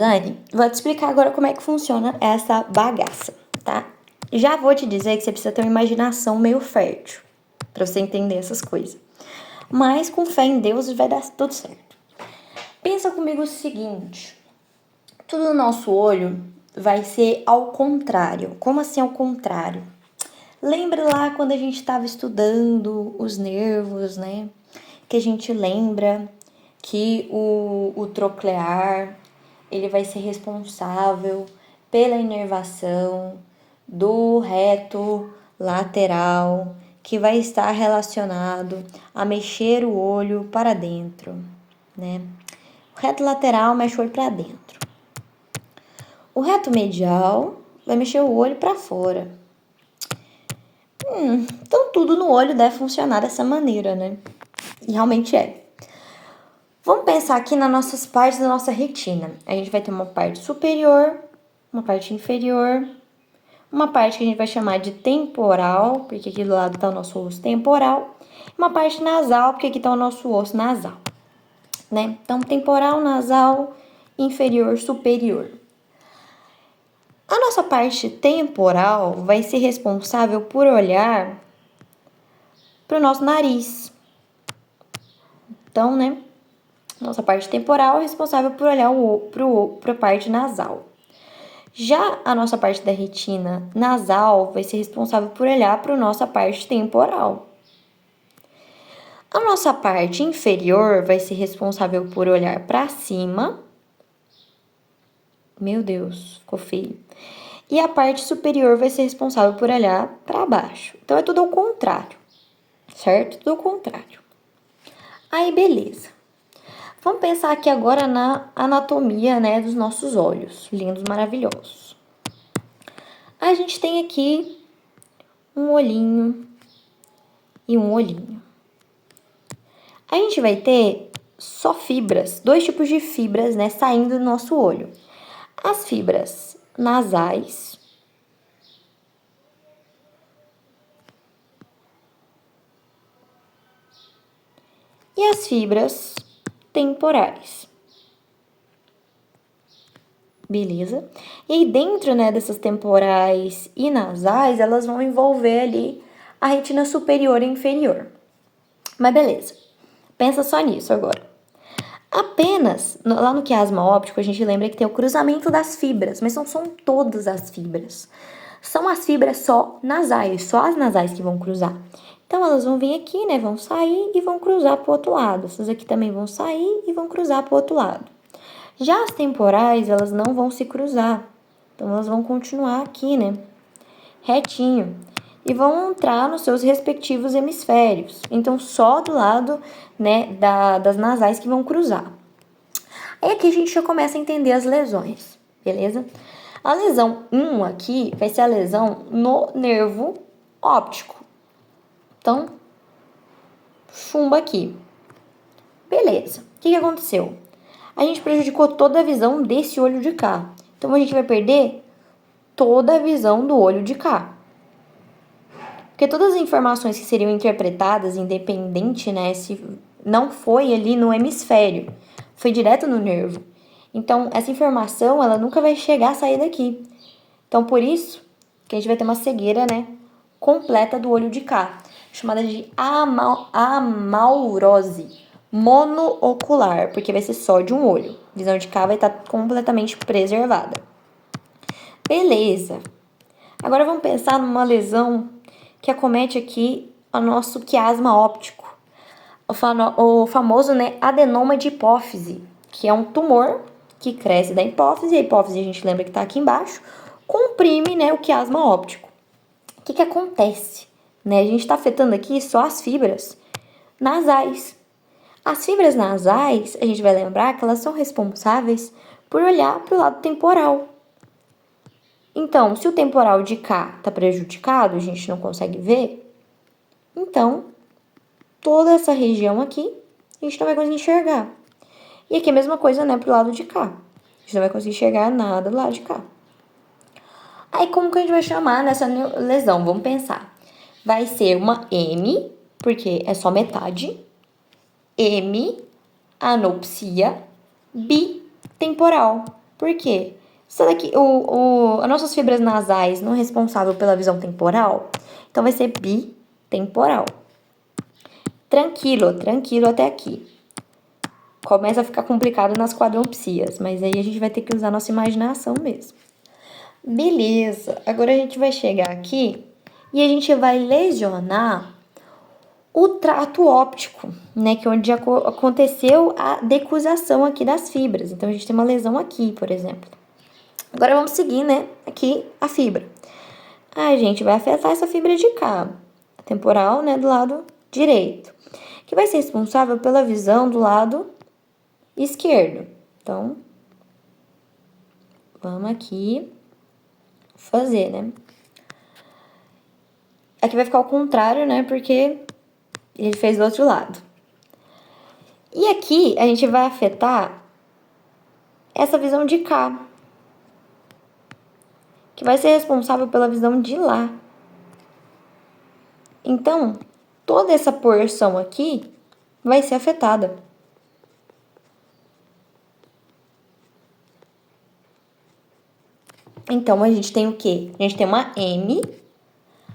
Anne, vou te explicar agora como é que funciona essa bagaça, tá? Já vou te dizer que você precisa ter uma imaginação meio fértil pra você entender essas coisas. Mas com fé em Deus vai dar tudo certo. Pensa comigo o seguinte: tudo no nosso olho vai ser ao contrário. Como assim ao contrário? Lembra lá quando a gente estava estudando os nervos, né? Que a gente lembra que o troclear ele vai ser responsável pela inervação do reto lateral, que vai estar relacionado a mexer o olho para dentro, né? O reto lateral mexe o olho para dentro. O reto medial vai mexer o olho para fora. Então tudo no olho deve funcionar dessa maneira, né? E realmente é. Vamos pensar aqui nas nossas partes da nossa retina. A gente vai ter uma parte superior, uma parte inferior, uma parte que a gente vai chamar de temporal, porque aqui do lado está o nosso osso temporal, uma parte nasal, porque aqui está o nosso osso nasal, né? Então, temporal, nasal, inferior, superior. A nossa parte temporal vai ser responsável por olhar para o nosso nariz. Então, né? Nossa parte temporal é responsável por olhar para a parte nasal. Já a nossa parte da retina nasal vai ser responsável por olhar para a nossa parte temporal. A nossa parte inferior vai ser responsável por olhar para cima. Meu Deus, ficou feio. E a parte superior vai ser responsável por olhar para baixo. Então é tudo ao contrário, certo? Tudo ao contrário. Aí, beleza. Vamos pensar aqui agora na anatomia, né, dos nossos olhos, lindos, maravilhosos. A gente tem aqui um olhinho e um olhinho. A gente vai ter só fibras, dois tipos de fibras, né, saindo do nosso olho. As fibras nasais e as fibras temporais. Beleza? E aí dentro, né, dessas temporais e nasais, elas vão envolver ali a retina superior e inferior. Mas beleza. Pensa só nisso agora. Apenas, lá no quiasma óptico, a gente lembra que tem o cruzamento das fibras, mas não são todas as fibras. São as fibras só nasais, só as nasais que vão cruzar. Então, elas vão vir aqui, né, vão sair e vão cruzar pro outro lado. Essas aqui também vão sair e vão cruzar pro outro lado. Já as temporais, elas não vão se cruzar. Então, elas vão continuar aqui, né, retinho. E vão entrar nos seus respectivos hemisférios. Então, só do lado, né, das nasais que vão cruzar. Aí aqui a gente já começa a entender as lesões, beleza? A lesão 1 aqui vai ser a lesão no nervo óptico. Então, chumba aqui. Beleza. O que aconteceu? A gente prejudicou toda a visão desse olho de cá. Então, a gente vai perder toda a visão do olho de cá. Porque todas as informações que seriam interpretadas, independente, né, se não foi ali no hemisfério, foi direto no nervo. Então, essa informação, ela nunca vai chegar a sair daqui. Então, por isso que a gente vai ter uma cegueira, né, completa do olho de cá, chamada de amaurose monoocular, porque vai ser só de um olho. A visão de cá vai estar completamente preservada. Beleza. Agora vamos pensar numa lesão que acomete aqui o nosso quiasma óptico. O famoso, né, adenoma de hipófise, que é um tumor que cresce da hipófise. A hipófise, a gente lembra que está aqui embaixo, comprime, né, o quiasma óptico. O que acontece? Né? A gente está afetando aqui só as fibras nasais. As fibras nasais, a gente vai lembrar que elas são responsáveis por olhar para o lado temporal. Então, se o temporal de cá está prejudicado, a gente não consegue ver, então, toda essa região aqui, a gente não vai conseguir enxergar. E aqui a mesma coisa, né, pro lado de cá. A gente não vai conseguir enxergar nada do lado de cá. Aí, como que a gente vai chamar nessa lesão? Vamos pensar. Vai ser uma M, porque é só metade. M, anopsia, bitemporal. Por quê? Isso daqui, as nossas fibras nasais não é responsável pela visão temporal, então vai ser bitemporal. Tranquilo, tranquilo até aqui. Começa a ficar complicado nas quadrompsias, mas aí a gente vai ter que usar nossa imaginação mesmo. Beleza, agora a gente vai chegar aqui e a gente vai lesionar o trato óptico, né? Que é onde aconteceu a decusação aqui das fibras. Então, a gente tem uma lesão aqui, por exemplo. Agora, vamos seguir, né? Aqui, a fibra. A gente vai afetar essa fibra de cá, temporal, né? Do lado direito. Que vai ser responsável pela visão do lado esquerdo. Então, vamos aqui fazer, né? Aqui vai ficar o contrário, né? Porque ele fez do outro lado. E aqui a gente vai afetar essa visão de cá, que vai ser responsável pela visão de lá. Então, toda essa porção aqui vai ser afetada. Então, a gente tem o quê? A gente tem uma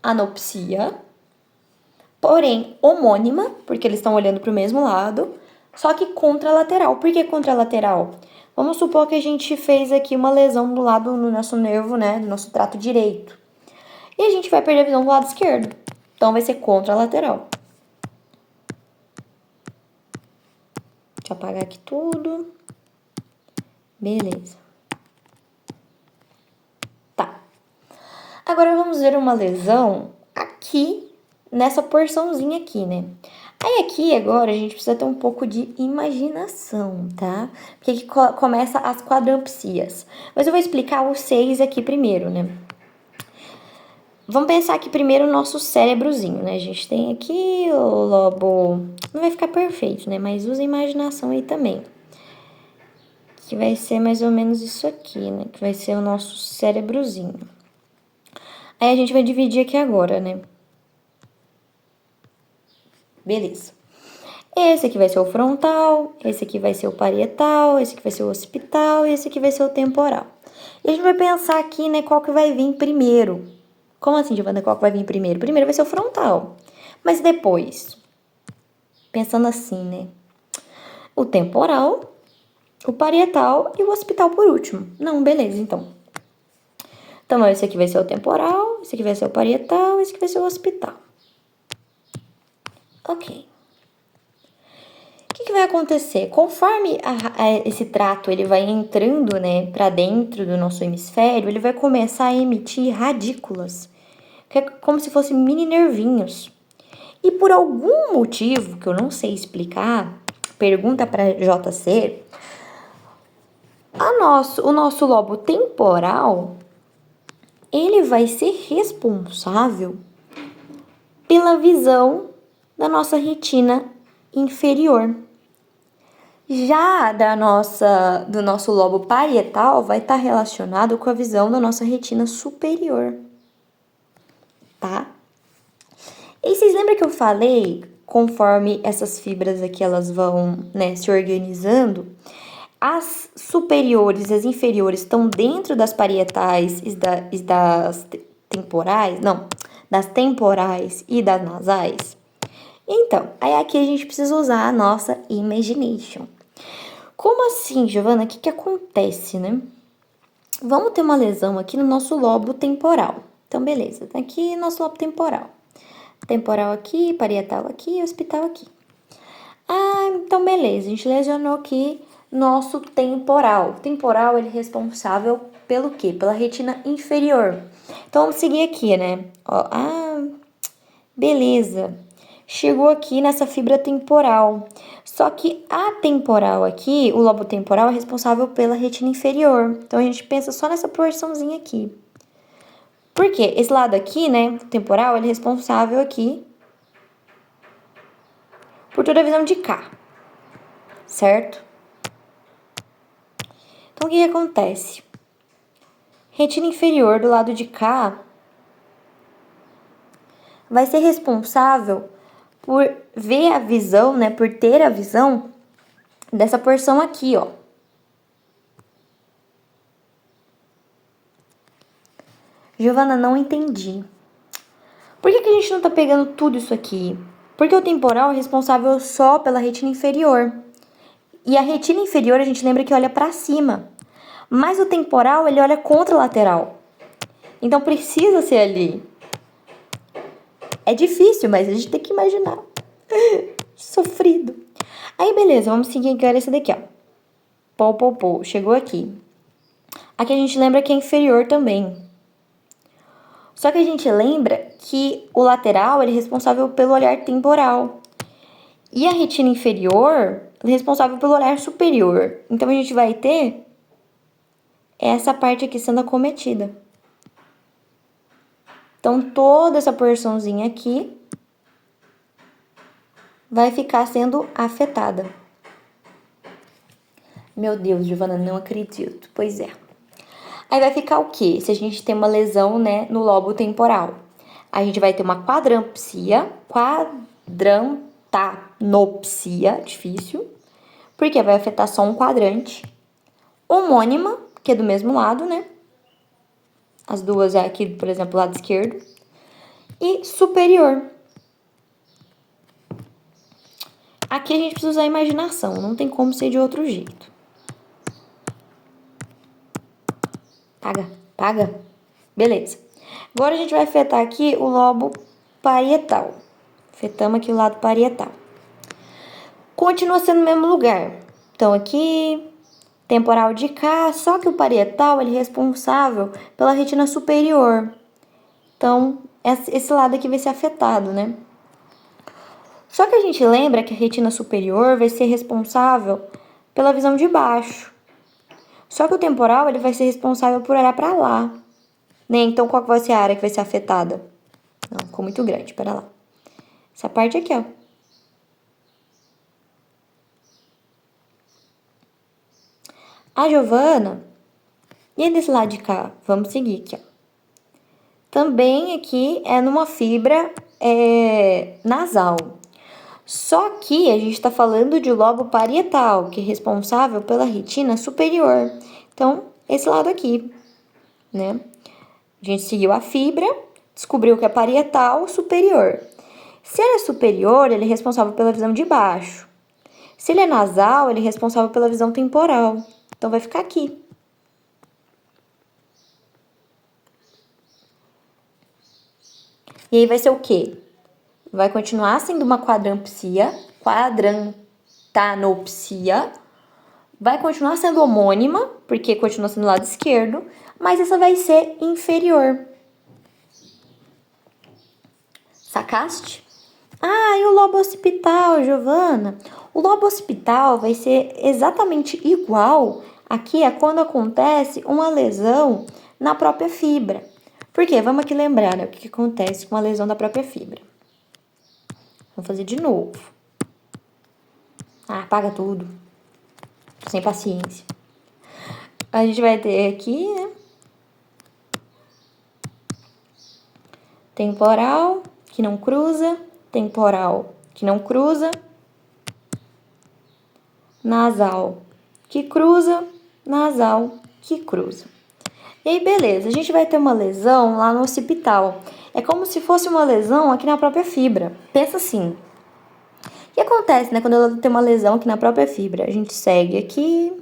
anopsia, porém homônima, porque eles estão olhando para o mesmo lado, só que contralateral. Por que contralateral? Vamos supor que a gente fez aqui uma lesão do lado no nosso nervo, né, do nosso trato direito. E a gente vai perder a visão do lado esquerdo. Então, vai ser contralateral. Deixa eu apagar aqui tudo. Beleza. Tá. Agora, vamos ver uma lesão aqui, nessa porçãozinha aqui, né? Aí, aqui, agora, a gente precisa ter um pouco de imaginação, tá? Porque aqui começa as quadrompsias. Mas eu vou explicar os 6 aqui primeiro, né? Vamos pensar aqui primeiro o nosso cérebrozinho, né? A gente tem aqui o lobo... Não vai ficar perfeito, né? Mas usa a imaginação aí também. Que vai ser mais ou menos isso aqui, né? Que vai ser o nosso cérebrozinho. Aí a gente vai dividir aqui agora, né? Beleza. Esse aqui vai ser o frontal, esse aqui vai ser o parietal, esse aqui vai ser o occipital e esse aqui vai ser o temporal. E a gente vai pensar aqui, né, qual que vai vir primeiro. Como assim, Giovana, qual que vai vir primeiro? Primeiro vai ser o frontal. Mas depois, pensando assim, né? O temporal, o parietal e o occipital por último. Não, beleza, então. Então, esse aqui vai ser o temporal, esse aqui vai ser o parietal, esse aqui vai ser o occipital. Ok. O que vai acontecer? Conforme esse trato ele vai entrando, né, para dentro do nosso hemisfério, ele vai começar a emitir radículas, que é como se fossem mini nervinhos. E por algum motivo que eu não sei explicar, pergunta para JC, o nosso lobo temporal, ele vai ser responsável pela visão da nossa retina inferior. Já do nosso lobo parietal vai estar relacionado com a visão da nossa retina superior, tá? E vocês lembram que eu falei, conforme essas fibras aqui elas vão, né, se organizando, as superiores e as inferiores estão dentro das parietais e das temporais, não, das temporais e das nasais? Então, aí aqui a gente precisa usar a nossa imagination. Como assim, Giovana? O que acontece, né? Vamos ter uma lesão aqui no nosso lobo temporal. Então, beleza. Tá aqui nosso lobo temporal. Temporal aqui, parietal aqui, occipital aqui. Ah, então beleza. A gente lesionou aqui nosso temporal. O temporal, ele é responsável pelo quê? Pela retina inferior. Então, vamos seguir aqui, né? Ó, beleza. Chegou aqui nessa fibra temporal. Só que a temporal aqui, o lobo temporal é responsável pela retina inferior. Então, a gente pensa só nessa porçãozinha aqui. Por quê? Esse lado aqui, né, temporal, ele é responsável aqui por toda a visão de cá. Certo? Então, o que acontece? Retina inferior do lado de cá vai ser responsável por ver a visão, né, por ter a visão dessa porção aqui, ó. Giovana, não entendi. Por que a gente não tá pegando tudo isso aqui? Porque o temporal é responsável só pela retina inferior. E a retina inferior a gente lembra que olha para cima. Mas o temporal ele olha contralateral. Então precisa ser ali. É difícil, mas a gente tem que imaginar. Sofrido. Aí beleza, vamos seguir agora esse daqui, ó. Pô. Chegou aqui. Aqui a gente lembra que é inferior também. Só que a gente lembra que o lateral ele é responsável pelo olhar temporal. E a retina inferior é responsável pelo olhar superior. Então a gente vai ter essa parte aqui sendo acometida. Então toda essa porçãozinha aqui vai ficar sendo afetada. Meu Deus, Giovana, não acredito. Pois é. Aí vai ficar o quê? Se a gente tem uma lesão, né, no lobo temporal. A gente vai ter uma quadrantanopsia, difícil, porque vai afetar só um quadrante. Homônima, que é do mesmo lado, né? As duas é aqui, por exemplo, lado esquerdo. E superior. Aqui a gente precisa usar a imaginação, não tem como ser de outro jeito. Paga. Beleza. Agora a gente vai afetar aqui o lobo parietal. Afetamos aqui o lado parietal. Continua sendo no mesmo lugar. Então aqui, temporal de cá, só que o parietal ele é responsável pela retina superior. Então, esse lado aqui vai ser afetado, né? Só que a gente lembra que a retina superior vai ser responsável pela visão de baixo. Só que o temporal ele vai ser responsável por olhar para lá, né? Então, qual que vai ser a área que vai ser afetada? Não, ficou muito grande, pera lá. Essa parte aqui, ó. A Giovana, e desse lado de cá? Vamos seguir aqui, ó. Também aqui é numa fibra nasal. Só que a gente está falando de lobo parietal, que é responsável pela retina superior. Então, esse lado aqui, né? A gente seguiu a fibra, descobriu que é parietal superior. Se ele é superior, ele é responsável pela visão de baixo. Se ele é nasal, ele é responsável pela visão temporal. Então, vai ficar aqui. E aí vai ser o quê? Vai continuar sendo uma quadrantanopsia. Vai continuar sendo homônima, porque continua sendo do lado esquerdo, mas essa vai ser inferior. Sacaste? Ah, e o lobo occipital, Giovana? O lobo occipital vai ser exatamente igual aqui a quando acontece uma lesão na própria fibra. Por quê? Vamos aqui lembrar, né, o que acontece com a lesão da própria fibra. Vamos fazer de novo. Ah, apaga tudo. Tô sem paciência. A gente vai ter aqui, né? Temporal, que não cruza. Temporal, que não cruza. Nasal, que cruza. Nasal, que cruza. E aí, beleza, a gente vai ter uma lesão lá no occipital. É como se fosse uma lesão aqui na própria fibra. Pensa assim. O que acontece, né, quando ela tem uma lesão aqui na própria fibra? A gente segue aqui.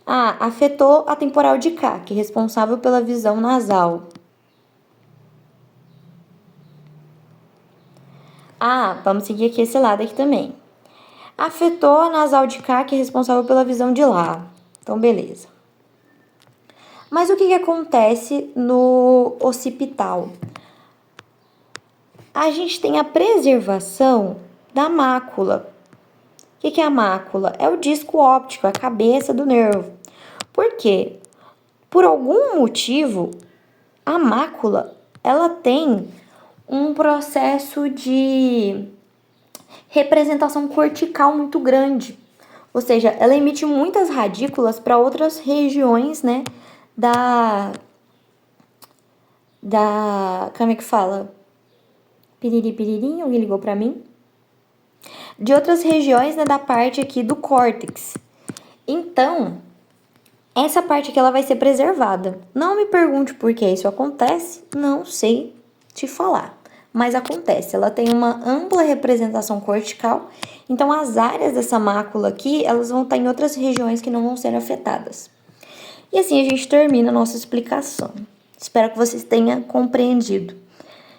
Ah, afetou a temporal de cá, que é responsável pela visão nasal. Ah, vamos seguir aqui esse lado aqui também. Afetou a nasal de cá, que é responsável pela visão de lá. Então, beleza. Mas o que acontece no occipital? A gente tem a preservação da mácula. O que é a mácula? É o disco óptico, a cabeça do nervo. Por quê? Por algum motivo, a mácula, ela tem um processo de representação cortical muito grande. Ou seja, ela emite muitas radículas para outras regiões, né, como é que fala? Piriri, alguém ligou para mim? De outras regiões, né, da parte aqui do córtex. Então, essa parte aqui ela vai ser preservada. Não me pergunte por que isso acontece, não sei te falar, mas acontece. Ela tem uma ampla representação cortical, então as áreas dessa mácula aqui, elas vão estar em outras regiões que não vão ser afetadas. E assim a gente termina a nossa explicação. Espero que vocês tenham compreendido.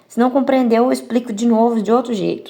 Se não compreendeu, eu explico de novo de outro jeito.